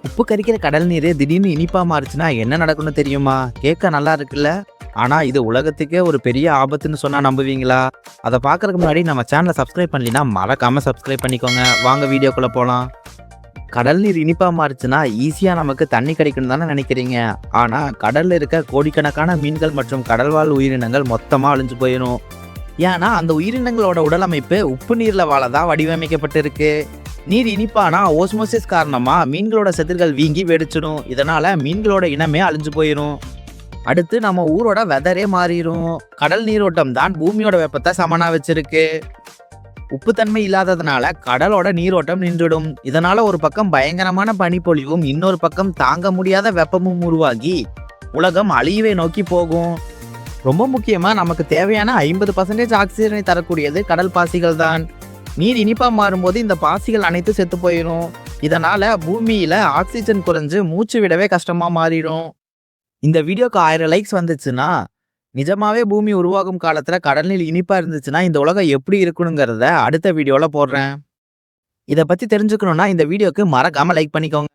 உப்பு கரிக்கிற கடல் நீர் திடீர்னு இனிப்பா மாறுச்சுன்னா என்ன நடக்கும்னு தெரியுமா? கேட்க நல்லா இருக்குல்ல? ஆனா இது உலகத்துக்கே ஒரு பெரிய ஆபத்துன்னு சொன்னா நம்புவீங்களா? அதை பார்க்கறதுக்கு முன்னாடி நம்ம சேனலை சப்ஸ்கிரைப் பண்ணலைன்னா மறக்காம சப்ஸ்கிரைப் பண்ணிக்கோங்க. வாங்க வீடியோக்குள்ள போலாம். கடல் நீர் இனிப்பா மாறுச்சுன்னா ஈஸியா நமக்கு தண்ணி கிடைக்கணும் தானே நினைக்கிறீங்க. ஆனா கடல்ல இருக்க கோடிக்கணக்கான மீன்கள் மற்றும் கடல்வாழ் உயிரினங்கள் மொத்தமா அழிஞ்சு போயிடும். ஏன்னா அந்த உயிரினங்களோட உடலமைப்பு உப்பு நீர்ல வாழதான் வடிவமைக்கப்பட்டிருக்கு. நீர் இனிப்பானா ஓஸ்மோசிஸ் காரணமா மீன்களோட செதில்கள் வீங்கி வெடிச்சிடும். இதனால மீன்களோட இனமே அழிஞ்சு போயிடும். அடுத்து நம்ம ஊரோட வெதரே மாறிடும். கடல் நீரோட்டம் தான் பூமியோட வெப்பத்தை சமனா வச்சிருக்கு. உப்புத்தன்மை இல்லாததுனால கடலோட நீரோட்டம் நின்றுடும். இதனால ஒரு பக்கம் பயங்கரமான பனிப்பொழிவும் இன்னொரு பக்கம் தாங்க முடியாத வெப்பமும் உருவாகி உலகம் அழிவை நோக்கி போகும். ரொம்ப முக்கியமா நமக்கு தேவையான 50% ஆக்சிஜனை தரக்கூடியது கடல் பாசிகள் தான். நீர் இனிப்பா மாறும்போது இந்த பாசிகள் அனைத்தும் செத்து போயிடும். இதனால பூமியில ஆக்சிஜன் குறைஞ்சு மூச்சு விடவே கஷ்டமா மாறிடும். இந்த வீடியோக்கு 1000 லைக்ஸ் வந்துச்சுன்னா நிஜமாவே பூமி உருவாகும் காலத்துல கடல் நீர் இனிப்பா இருந்துச்சுன்னா இந்த உலகம் எப்படி இருக்கணுங்கிறத அடுத்த வீடியோல போடுறேன். இதை பத்தி தெரிஞ்சுக்கணும்னா இந்த வீடியோக்கு மறக்காம லைக் பண்ணிக்கோங்க.